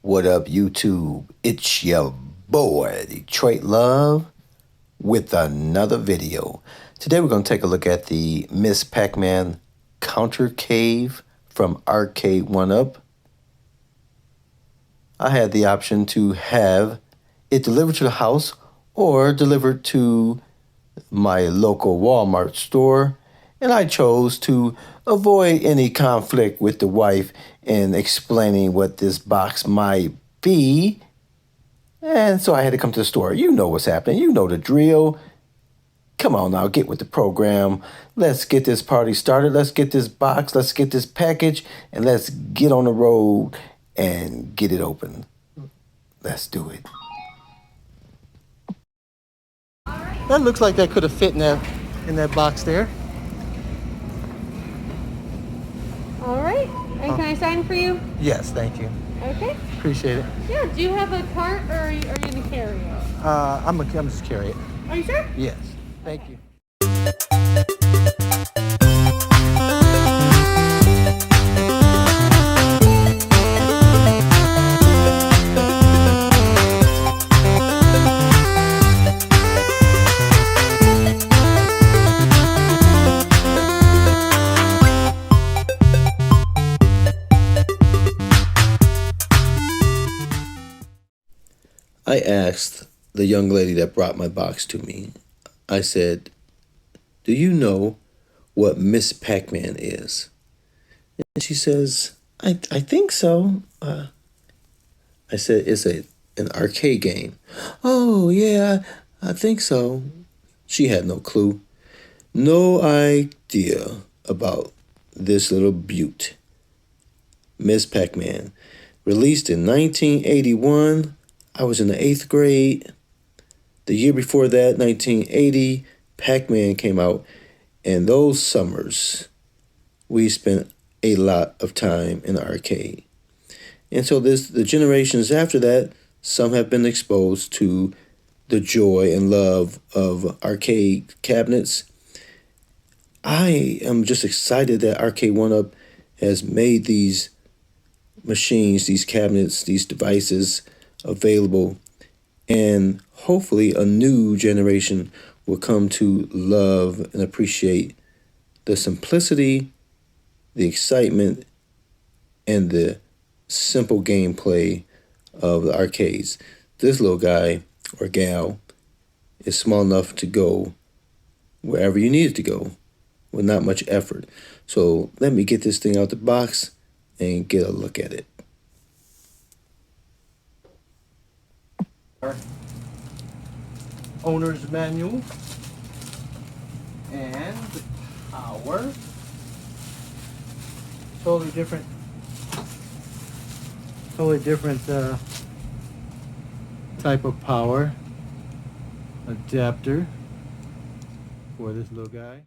What up, YouTube? It's your boy, Detroit Love, with another video. Today we're going to take a look at the Miss Pac-Man Countercade from Arcade1up. I had the option to have it delivered to the house or delivered to my local Walmart store, and I chose to avoid any conflict with the wife in explaining what this box might be. And so I had to come to the store. You know what's happening. You know the drill. Come on now, get with the program. Let's get this party started. Let's get this box. Let's get this package. And let's get on the road and get it open. Let's do it. That looks like that could have fit in that box there. All right. And can I sign for you? Yes, thank you. Okay. Appreciate it. Yeah. Do you have a cart or are you gonna carry it? I'm just carry it. Are you sure? Yes. Thank you. I asked the young lady that brought my box to me, I said, "Do you know what Miss Pac-Man is?" And she says, I think so. I said, "It's an arcade game." "Oh, yeah, I think so." She had no clue, no idea about this little beaut. Miss Pac-Man, released in 1981. I was in the 8th grade. The year before that, 1980, Pac-Man came out. And those summers, we spent a lot of time in the arcade. And so the generations after that, some have been exposed to the joy and love of arcade cabinets. I am just excited that Arcade1up has made these machines, these cabinets, these devices available, and hopefully a new generation will come to love and appreciate the simplicity, the excitement, and the simple gameplay of the arcades. This little guy or gal is small enough to go wherever you need it to go with not much effort. So let me get this thing out the box and get a look at it. Owner's manual and the power. Totally different type of power adapter for this little guy.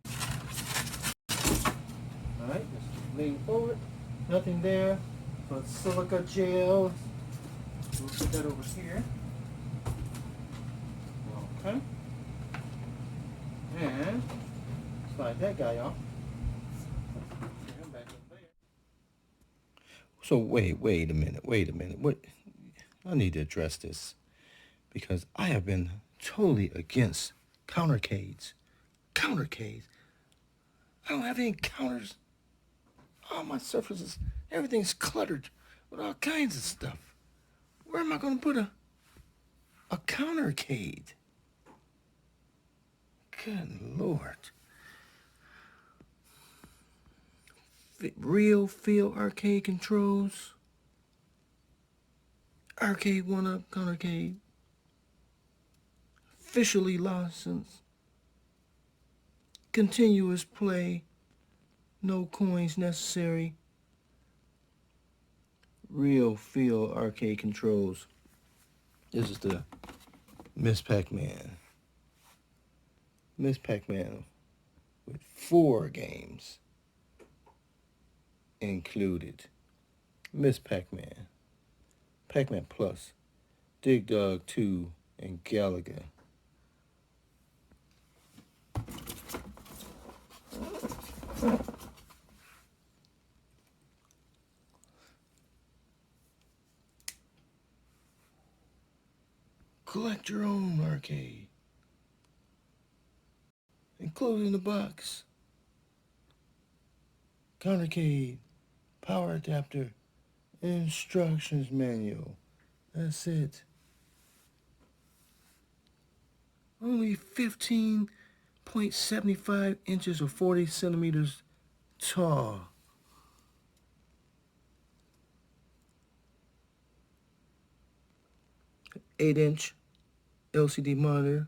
All right, just lean forward. Nothing there but silica gel. We'll put that over here. Okay. And slide that guy off. Put him back up there. So wait a minute. What? I need to address this because I have been totally against countercades. Countercades. I don't have any counters. All my surfaces, everything's cluttered with all kinds of stuff. Where am I going to put a countercade? Good Lord. Real feel arcade controls. Arcade1up Countercade. Officially licensed. Continuous play. No coins necessary. Real feel arcade controls. This is the Miss Pac-Man. Miss Pac-Man with 4 games included. Miss Pac-Man, Pac-Man Plus, Dig Dug 2, and Galaga. Collect your own arcade, including the box, Countercade, power adapter, instructions manual. That's it. Only 15.75 inches or 40 centimeters tall. 8-inch LCD monitor.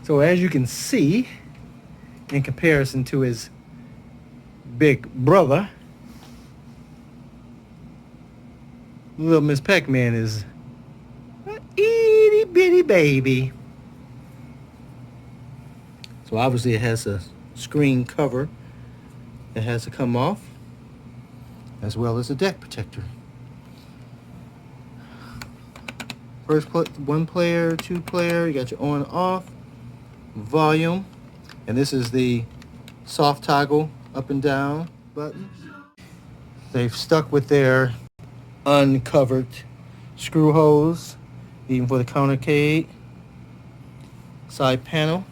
So as you can see, in comparison to his big brother, little Miss Pac-Man is an itty bitty baby. So obviously it has a screen cover that has to come off, as well as a deck protector. First, one player, two player, you got your on and off, volume, and this is the soft toggle up and down button. They've stuck with their uncovered screw hose, even for the Countercade. Side panel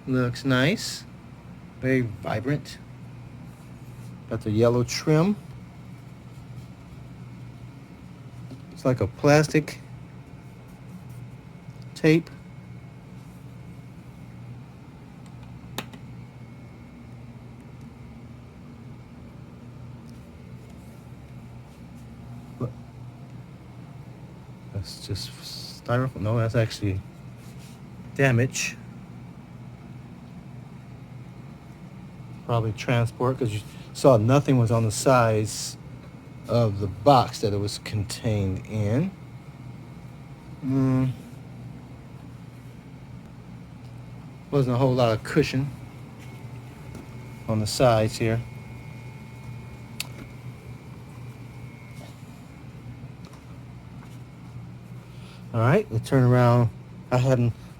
looks nice, very vibrant. Got the yellow trim. It's like a plastic tape. That's just styrofoam. No, that's actually damage. Probably transport, because you saw nothing was on the sides of the box that it was contained in. Wasn't a whole lot of cushion on the sides here. All right, we turn around.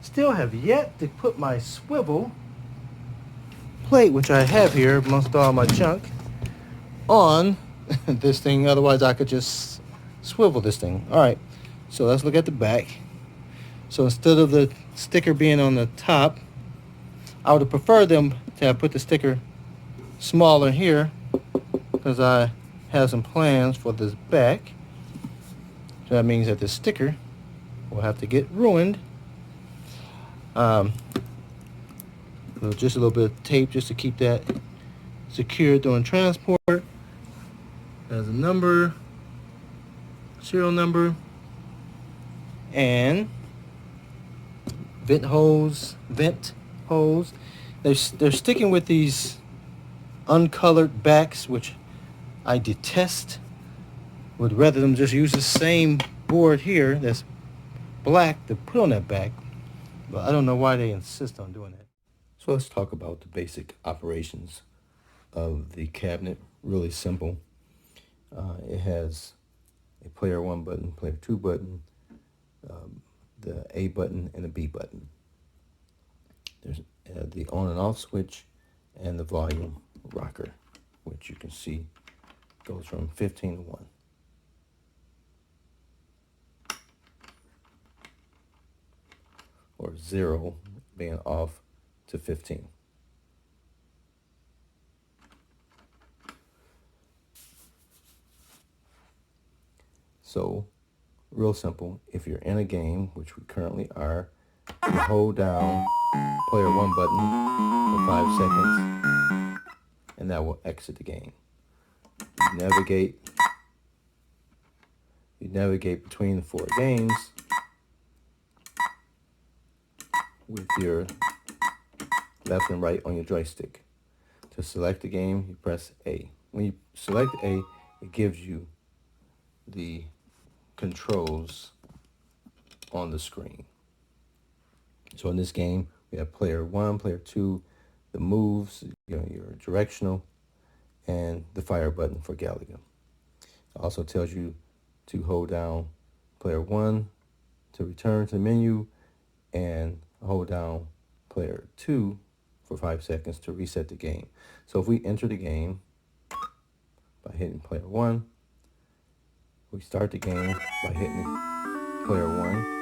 Still have yet to put my swivel plate, which I have here amongst all my junk, on this thing. Otherwise, I could just swivel this thing. All right, so let's look at the back. So instead of the sticker being on the top, I would have preferred them to have put the sticker smaller here, because I have some plans for this back. So that means that the sticker will have to get ruined. Just a little bit of tape just to keep that secure during transport. There's a number, serial number, and vent hose. They're sticking with these uncolored backs, which I detest. Would rather them just use the same board here that's black to put on that back, but I don't know why they insist on doing that. So let's talk about the basic operations of the cabinet. Really simple. It has a player 1 button, player 2 button, the A button, and the B button. There's the on and off switch and the volume rocker, which you can see goes from 15 to 1. Or 0 being off to 15. So, real simple. If you're in a game, which we currently are, you hold down player 1 button for 5 seconds, and that will exit the game. You navigate between the 4 games with your left and right on your joystick. To select the game, you press A. When you select A, it gives you the controls on the screen. So in this game, we have player 1, player 2, the moves, your directional, and the fire button for Galaga. It also tells you to hold down player 1 to return to the menu, and hold down player 2 for 5 seconds to reset the game. So if we enter the game by hitting player 1, we start the game by hitting player 1.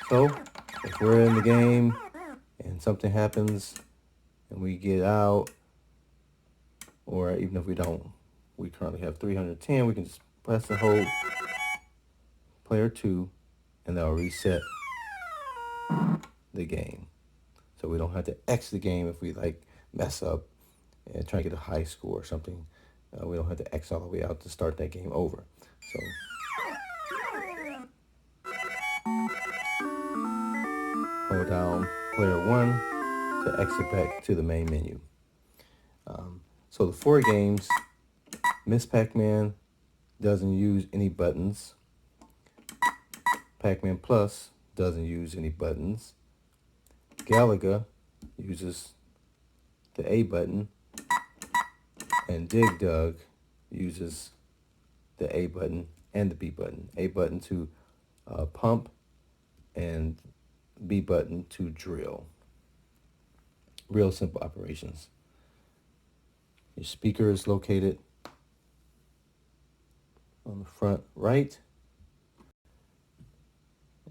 So if we're in the game and something happens and we get out, or even if we don't, we currently have 310, we can just press and hold player 2, and that'll reset the game. So we don't have to exit the game if we like mess up and try to get a high score or something. We don't have to X all the way out to start that game over. So hold down player 1 to exit back to the main menu. So the 4 games, Miss Pac-Man doesn't use any buttons. Pac-Man Plus doesn't use any buttons. Galaga uses the A button, and Dig Dug uses the A button and the B button. A button to pump, and B button to drill. Real simple operations. Your speaker is located on the front right,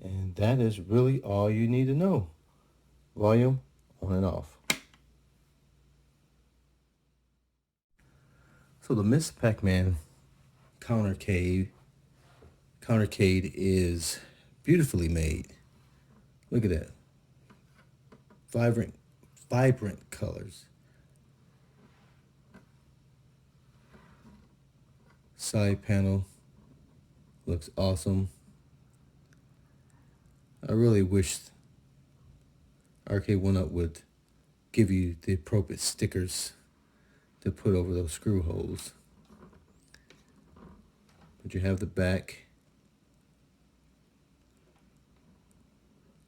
and that is really all you need to know. Volume on and off. So the Miss Pac-Man Countercade is beautifully made. Look at that. Vibrant colors. Side panel looks awesome. I really wish Arcade1up would give you the appropriate stickers to put over those screw holes. But you have the back.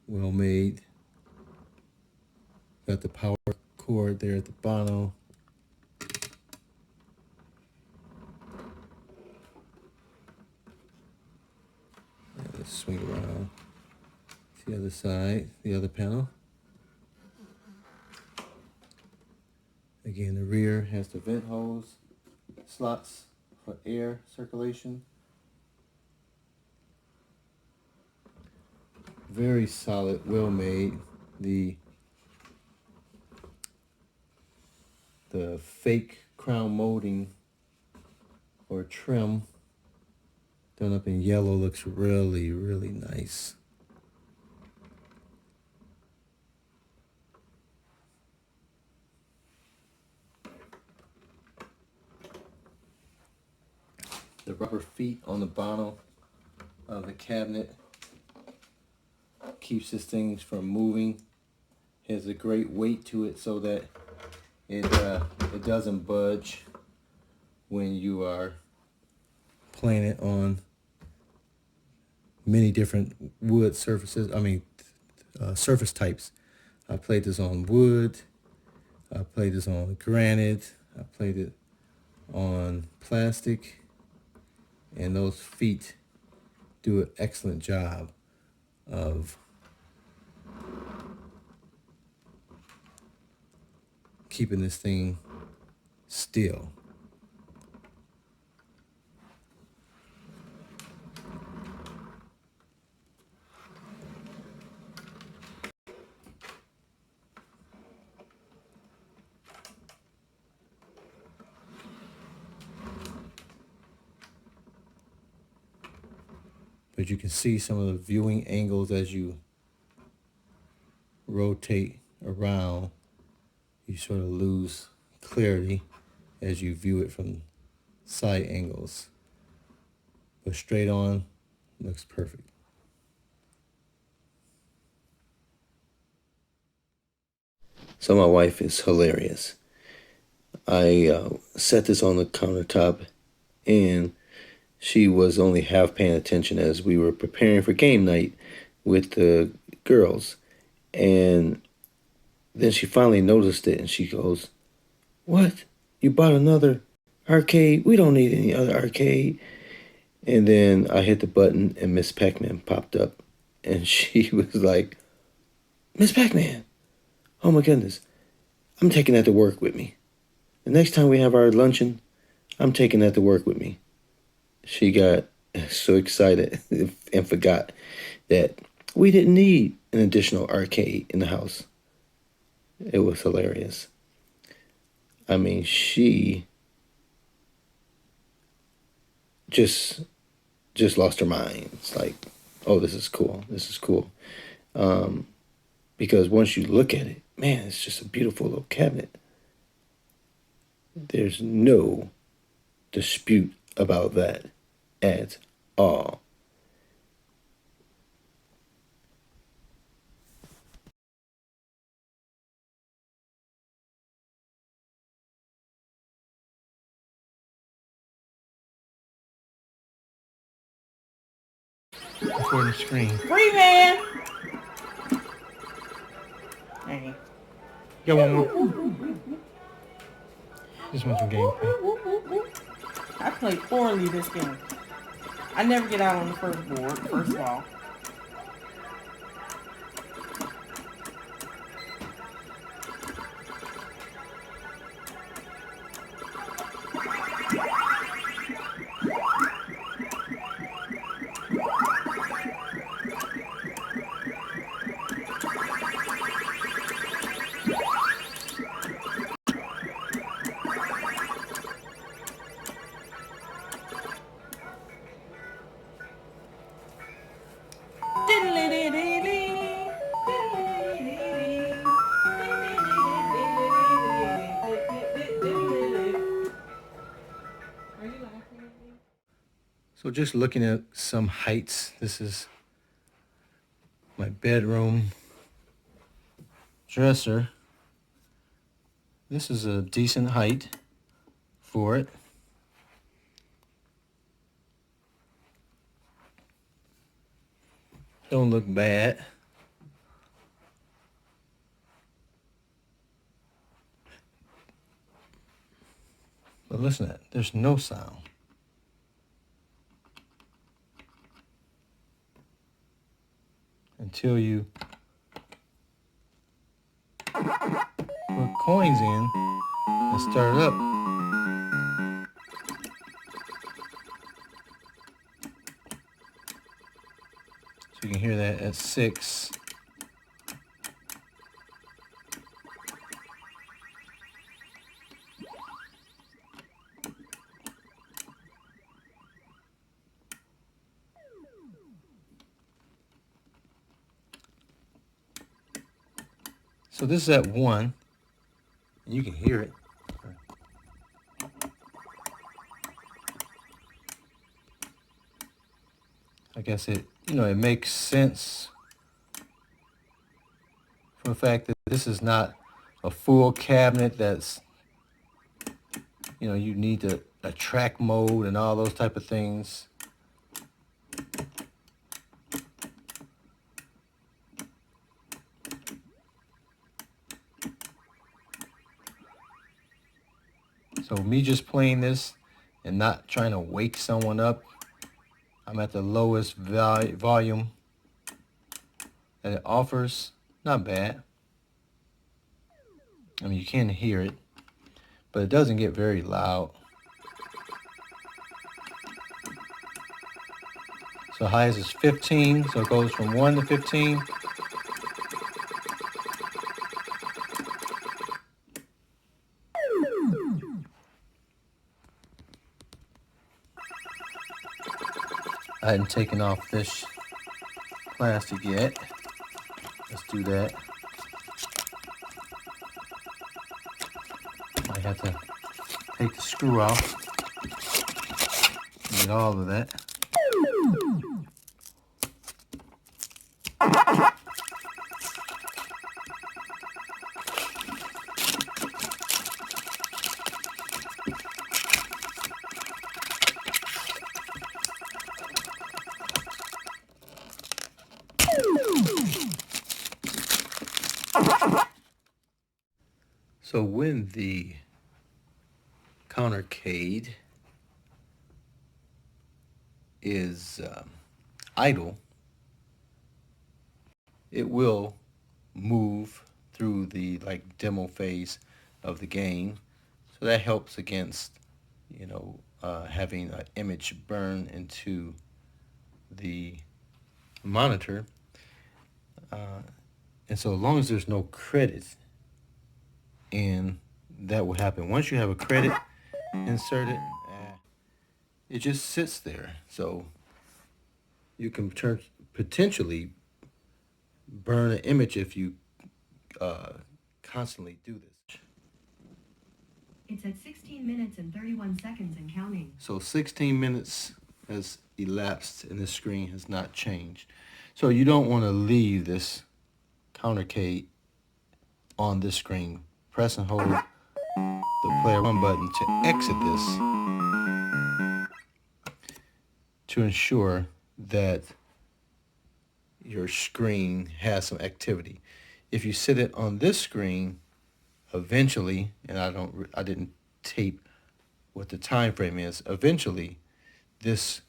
Well made. Got the power cord there at the bottom. Let's swing around to the other side, the other panel. Again, the rear has the vent hose, slots for air circulation. Very solid, well made. The fake crown molding or trim done up in yellow looks really, really nice. The rubber feet on the bottom of the cabinet keeps this thing from moving. It has a great weight to it so that it doesn't budge when you are playing it on many different wood surfaces. Surface types. I played this on wood. I played this on granite. I played it on plastic. And those feet do an excellent job of keeping this thing still. But you can see some of the viewing angles as you rotate around. You sort of lose clarity as you view it from side angles. But straight on looks perfect. So my wife is hilarious. I set this on the countertop, and she was only half paying attention as we were preparing for game night with the girls. And then she finally noticed it, and she goes, "What? You bought another arcade? We don't need any other arcade." And then I hit the button, and Miss Pac-Man popped up, and she was like, "Miss Pac-Man, oh my goodness, I'm taking that to work with me. The next time we have our luncheon, I'm taking that to work with me." She got so excited and forgot that we didn't need an additional arcade in the house. It was hilarious. I mean, she just lost her mind. It's like, oh, this is cool. This is cool. Because once you look at it, man, it's just a beautiful little cabinet. There's no dispute about that at all. Before the screen. Free man. Hey. Got one more. Just want some gameplay. I play poorly this game. I never get out on the first board, first of all. So just looking at some heights, this is my bedroom dresser. This is a decent height for it. Don't look bad. But listen to that, there's no sound. Until you put coins in and start it up. So you can hear that at 6. So this is at 1, and you can hear it. I guess it makes sense for the fact that this is not a full cabinet that's, you need a track mode and all those type of things. So me just playing this and not trying to wake someone up, I'm at the lowest volume that it offers. Not bad. I mean, you can hear it, but it doesn't get very loud. So highest is 15, so it goes from 1 to 15. I hadn't taken off this plastic yet. Let's do that. I have to take the screw out. Get all of that. So when the Countercade is idle, it will move through the like demo phase of the game. So that helps against, having an image burn into the monitor. And so as long as there's no credit, and that will happen. Once you have a credit inserted, it just sits there. So you can potentially burn an image if you constantly do this. It's at 16 minutes and 31 seconds and counting. So 16 minutes has elapsed and the screen has not changed. So you don't want to leave this Countercade on this screen. Press and hold the player 1 button to exit this to ensure that your screen has some activity. If you sit it on this screen, eventually, and I didn't tape what the time frame is, eventually this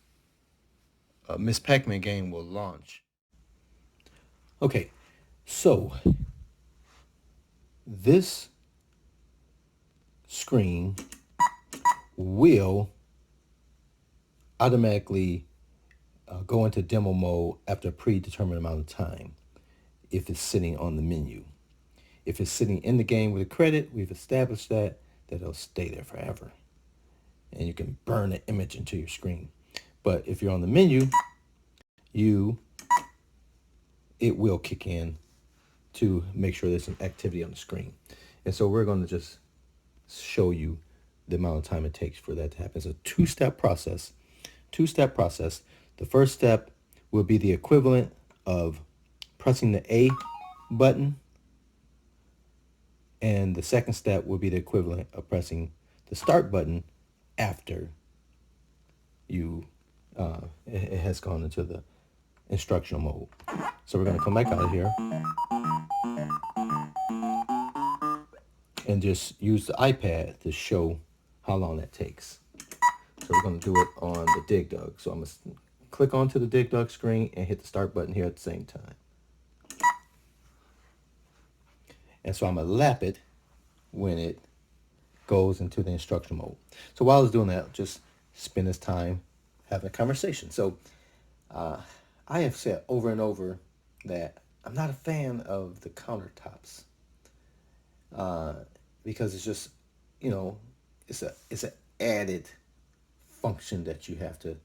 Miss Pac-Man game will launch. Okay, so this screen will automatically go into demo mode after a predetermined amount of time if it's sitting on the menu. If it's sitting in the game with a credit, we've established that it'll stay there forever. And you can burn an image into your screen. But if you're on the menu, it will kick in to make sure there's some activity on the screen. And so we're going to just show you the amount of time it takes for that to happen. It's a two-step process. The first step will be the equivalent of pressing the A button, and the second step will be the equivalent of pressing the start button after it has gone into the instructional mode. So we're going to come back out of here and just use the iPad to show how long that takes. So we're going to do it on the Dig Dug. So I'm going to click onto the Dig Dug screen and hit the start button here at the same time. And so I'm going to lap it when it goes into the instruction mode. So while I was doing that, I'll just spend this time having a conversation. So I have said over and over that I'm not a fan of the countertops because it's just, it's an added function that you have to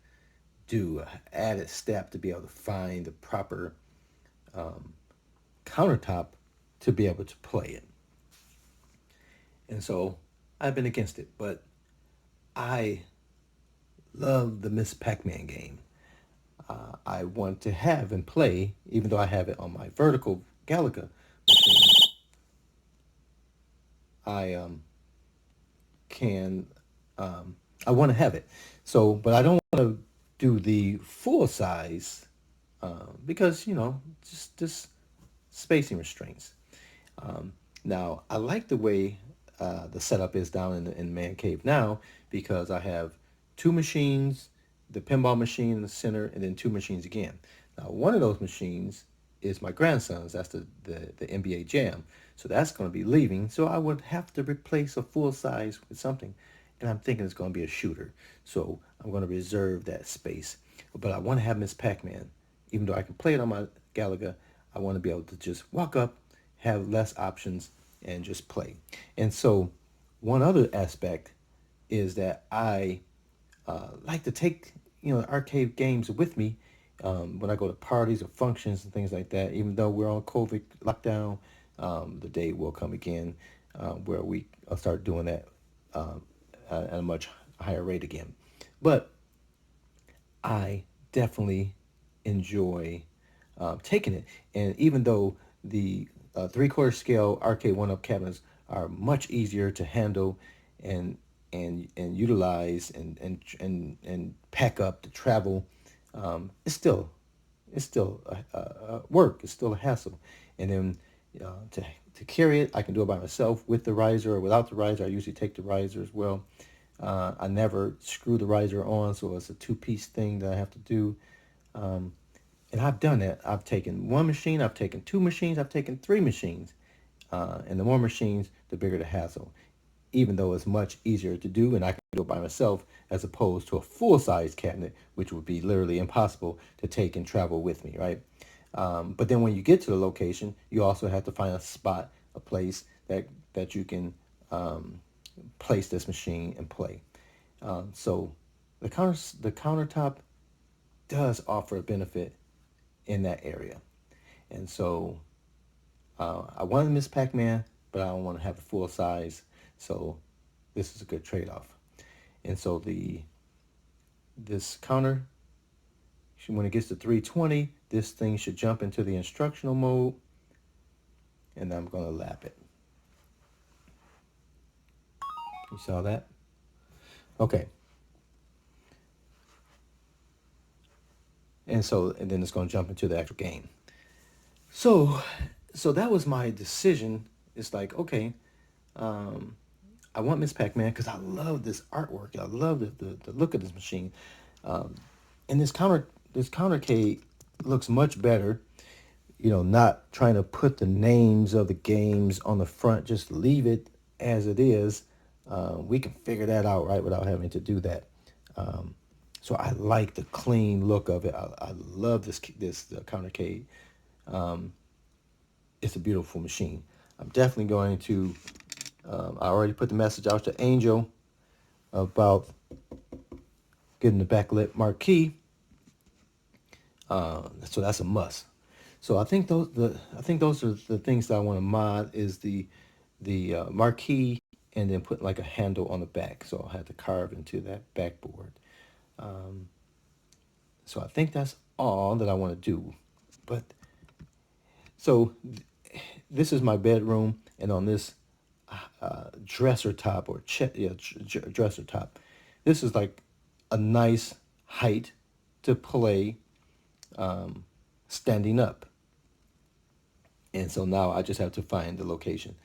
do, an added step to be able to find the proper countertop to be able to play it. And so I've been against it, but I love the Miss Pac-Man game. I want to have and play, even though I have it on my vertical Galaga machine. I want to have it. So, but I don't want to do the full size because, just spacing restraints. Now, I like the way the setup is down in Man Cave now because I have two machines, the pinball machine in the center, and then two machines again. Now, one of those machines is my grandson's. That's the NBA Jam. So that's going to be leaving. So I would have to replace a full size with something. And I'm thinking it's going to be a shooter. So I'm going to reserve that space. But I want to have Miss Pac-Man. Even though I can play it on my Galaga, I want to be able to just walk up, have less options, and just play. And so one other aspect is that I like to take arcade games with me when I go to parties or functions and things like that. Even though we're on COVID lockdown, the day will come again where I'll start doing that at a much higher rate again. But I definitely enjoy taking it. And even though the 3/4 scale Arcade1up cabinets are much easier to handle and utilize and pack up to travel, it's still work. It's still a hassle. And then to carry it. I can do it by myself with the riser or without the riser. I usually take the riser as well. I never screw the riser on, so it's a two-piece thing that I have to do. And I've done that. I've taken one machine, I've taken two machines, I've taken three machines. And the more machines, the bigger the hassle. Even though it's much easier to do, and I can do it by myself, as opposed to a full-size cabinet, which would be literally impossible to take and travel with me, right? But then when you get to the location, you also have to find a spot, a place that you can place this machine and play. So the countertop does offer a benefit in that area, and so I want to miss Pac-Man, but I don't want to have a full size. So this is a good trade-off. And so this counter, when it gets to 320, this thing should jump into the instructional mode, and I'm going to lap it. You saw that? Okay. And then it's going to jump into the actual game. So that was my decision. It's like, okay, I want Miss Pac-Man because I love this artwork. I love the look of this machine. And this Countercade looks much better. Not trying to put the names of the games on the front. Just leave it as it is. We can figure that out, right, without having to do that. So I like the clean look of it. I love this Countercade. It's a beautiful machine. I'm definitely going to. I already put the message out to Angel about getting the backlit marquee. So that's a must. So I think those are the things that I want to mod is the marquee, and then put like a handle on the back. So I'll have to carve into that backboard. So I think that's all that I want to do. But so this is my bedroom, and on this dresser top dresser top, this is like a nice height to play standing up. And so now I just have to find the location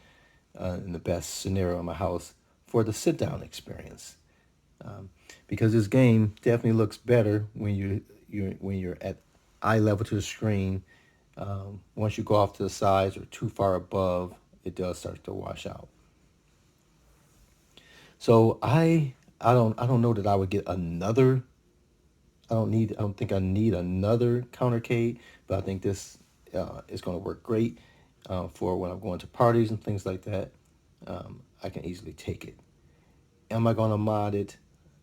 in the best scenario in my house for the sit down experience. Because this game definitely looks better when you're at eye level to the screen. Once you go off to the sides or too far above, it does start to wash out. So I don't know that I would get another. I don't think I need another Countercade, but I think this is going to work great for when I'm going to parties and things like that. I can easily take it. Am I going to mod it?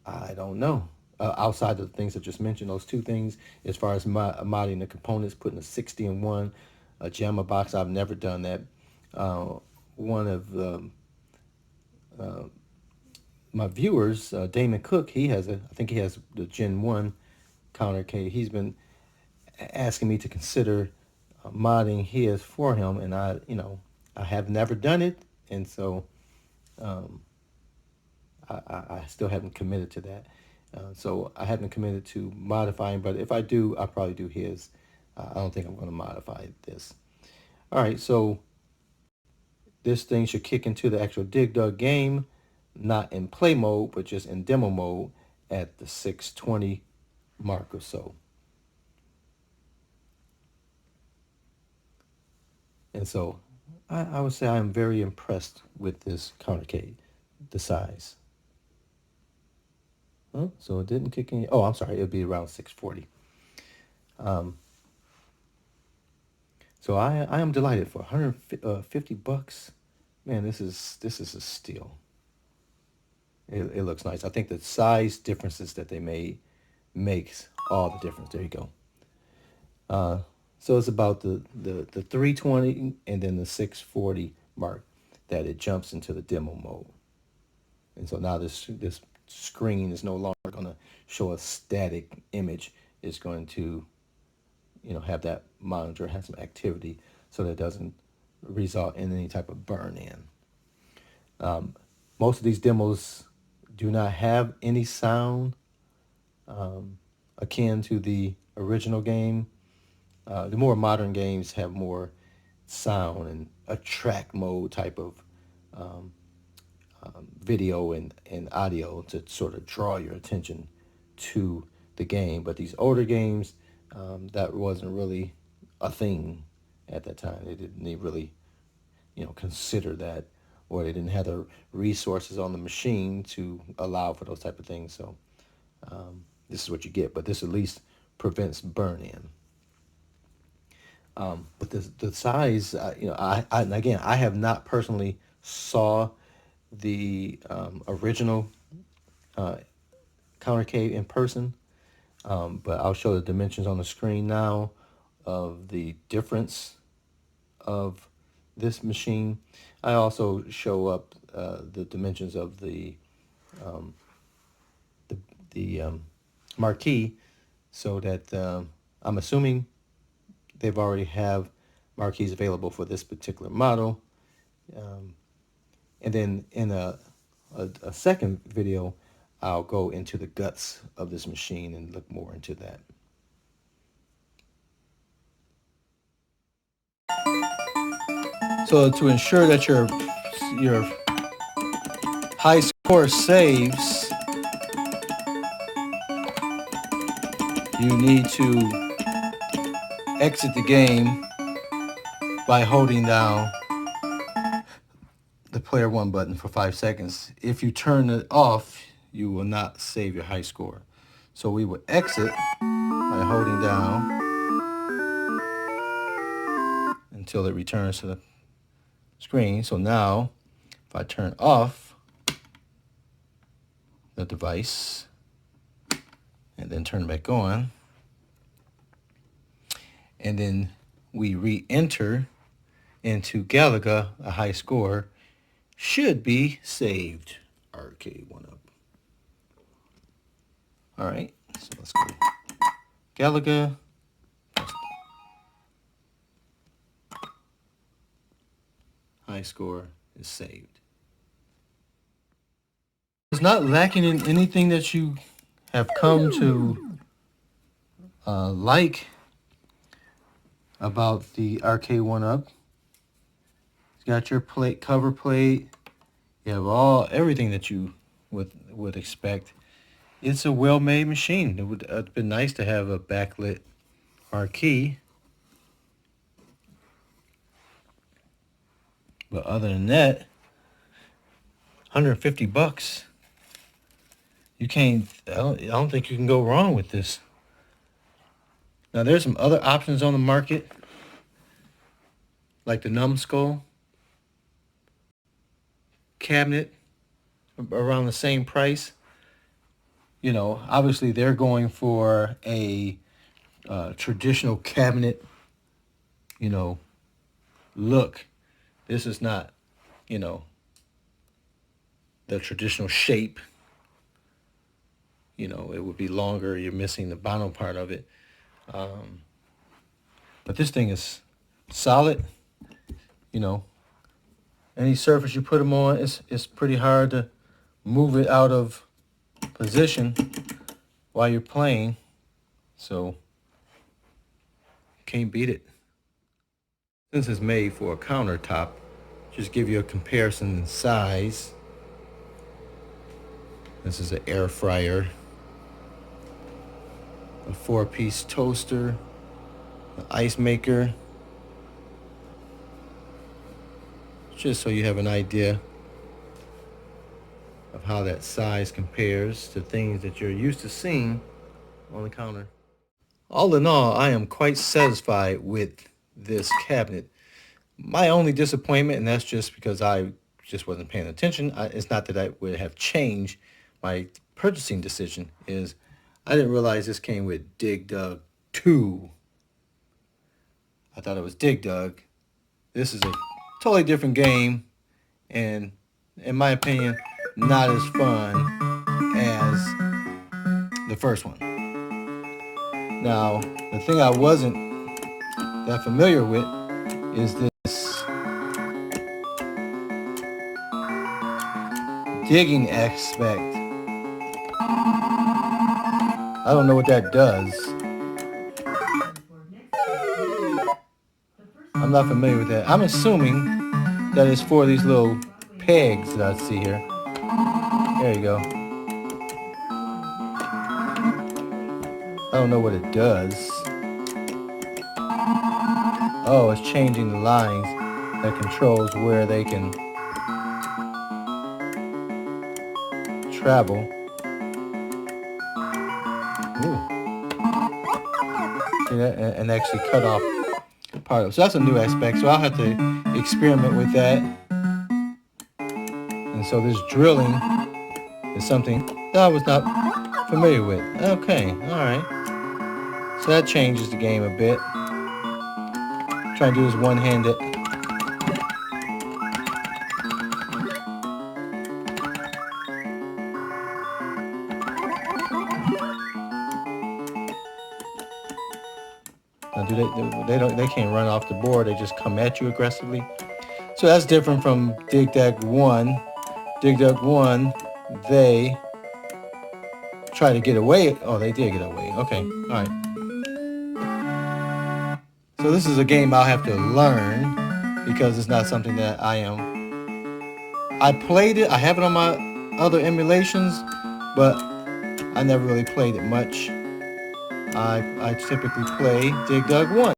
I don't know. Outside of the things I just mentioned, those two things, as far as modding the components, putting a 60 in one, a JAMA box, I've never done that. One of my viewers, Damon Cook, I think he has the Gen 1 Countercade. He's been asking me to consider modding his for him, and I have never done it, and so I still haven't committed to that. So I haven't committed to modifying, but if I do, I'll probably do his. I don't think I'm going to modify this. All right, so this thing should kick into the actual Dig Dug game, not in play mode, but just in demo mode at the 620 mark or so. And so I would say I'm very impressed with this Countercade, the size. Huh? So it didn't kick in. Oh, I'm sorry. It'd be around 640. So I am delighted for 150 bucks. Man, this is a steal. It looks nice. I think the size differences that they made makes all the difference. There you go. So it's about the 320 and then the 640 mark that it jumps into the demo mode. And so now this screen is no longer going to show a static image. It's going to, have that monitor have some activity so that it doesn't result in any type of burn-in. Most of these demos do not have any sound akin to the original game. The more modern games have more sound and a track mode type of video and audio to sort of draw your attention to the game. But these older games, that wasn't really a thing at that time. They really, consider that, or they didn't have the resources on the machine to allow for those type of things. So this is what you get, but this at least prevents burn-in. But the size, and again, I have not personally saw the original Countercade in person, but I'll show the dimensions on the screen now of the difference of this machine. I also show up the dimensions of the marquee, so that I'm assuming they've already have marquees available for this particular model. And then in a second video, I'll go into the guts of this machine and look more into that. So to ensure that your high score saves, you need to exit the game by holding down the player 1 button for 5 seconds. If you turn it off, you will not save your high score. So we will exit by holding down until it returns to the screen. So now, if I turn off the device and then turn it back on, and then we re-enter into Galaga, a high score should be saved. Arcade1up. All right, so let's go. Galaga. High score is saved. It's not lacking in anything that you have come to like about the Arcade1up. It's got your plate, cover plate. You have everything that you would expect. It's a well-made machine. It would have been nice to have a backlit marquee. But other than that, $150. You can't. I don't think you can go wrong with this. Now there's some other options on the market, like the numbskull cabinet, around the same price. Obviously they're going for a traditional cabinet, look. This is not, the traditional shape. It would be longer. You're missing the bottom part of it. But this thing is solid. Any surface you put them on, it's pretty hard to move it out of position while you're playing. So, can't beat it. Since it's made for a countertop, just give you a comparison in size. This is an air fryer, a 4-piece toaster, an ice maker. Just so you have an idea of how that size compares to things that you're used to seeing on the counter. All in all, I am quite satisfied with this cabinet. My only disappointment, and that's just because I just wasn't paying attention, it's not that I would have changed my purchasing decision, is I didn't realize this came with Dig Dug 2. I thought it was Dig Dug. This is a totally different game, and in my opinion, not as fun as the first one. Now, the thing I wasn't that familiar with is this digging aspect. I don't know what that does. I'm not familiar with that. I'm assuming that it's for these little pegs that I see here. There you go. I don't know what it does. Oh, it's changing the lines that controls where they can travel. Ooh. See that? And actually cut off part of it. So that's a new aspect. So I'll have to experiment with that. And so this drilling is something that I was not familiar with. Okay, alright. So that changes the game a bit. Trying to do this one-handed. Now they can't run off the board, they just come at you aggressively. So that's different from Dig Dug 1. Dig Dug 1, they try to get away. Oh, they did get away. Okay, alright. So this is a game I'll have to learn because it's not something that I played it, I have it on my other emulations, but I never really played it much. I typically play Dig Dug 1.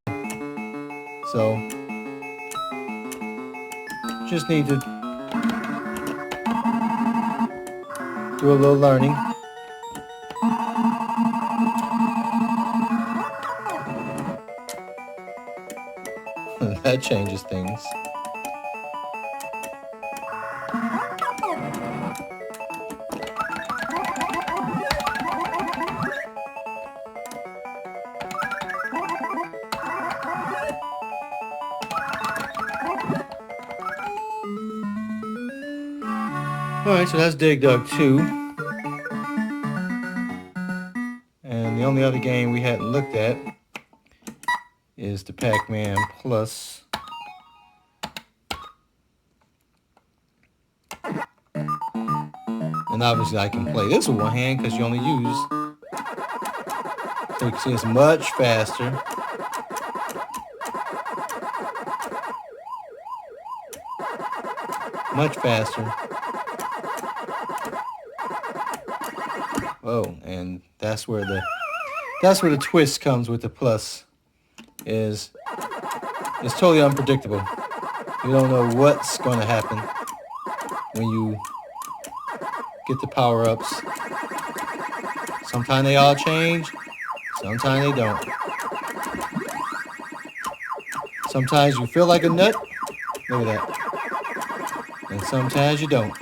So just need to do a little learning. That changes things. Alright, so that's Dig Dug 2. And the only other game we hadn't looked at is the Pac-Man Plus. And obviously I can play this with one hand because you only use, so you can see it's much faster. Much faster. Oh, and that's where the twist comes with the Plus. It's totally unpredictable. You don't know what's going to happen when you get the power-ups. Sometimes they all change, sometimes they don't. Sometimes you feel like a nut, look at that. And sometimes you don't.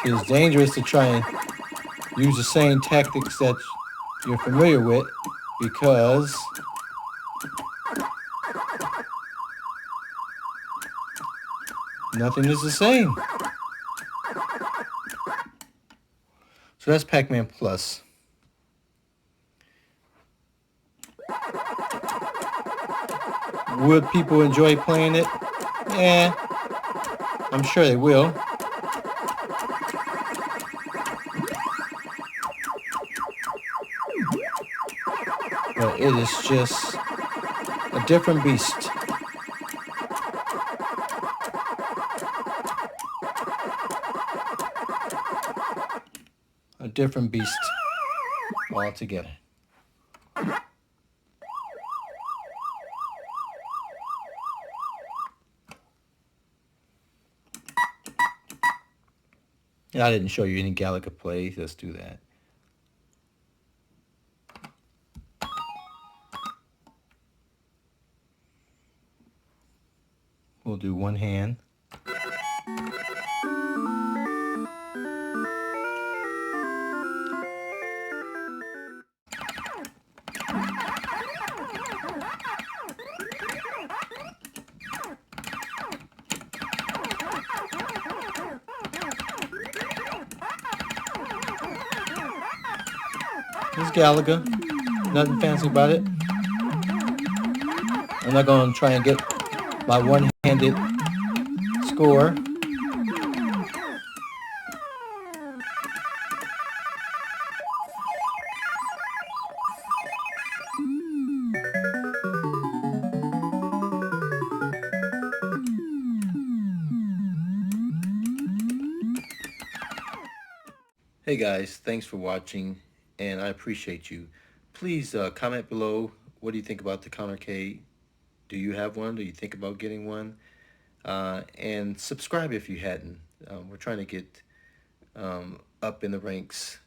It's dangerous to try and use the same tactics that you're familiar with because nothing is the same. So that's Pac-Man Plus. Would people enjoy playing it? Yeah, I'm sure they will. But it is just a different beast. A different beast altogether. I didn't show you any Galaga play. Let's do that. We'll do one hand. This Galaga, nothing fancy about it. I'm not going to try and get my one-handed score. Hey guys, thanks for watching, and I appreciate you. Please comment below. What do you think about the Countercade? Do you have one? Do you think about getting one? And subscribe if you hadn't. We're trying to get up in the ranks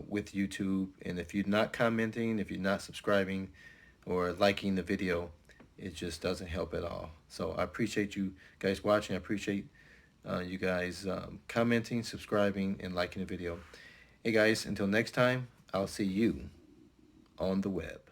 with YouTube. And if you're not commenting, if you're not subscribing or liking the video, it just doesn't help at all. So I appreciate you guys watching. I appreciate you guys commenting, subscribing, and liking the video. Hey guys, until next time, I'll see you on the web.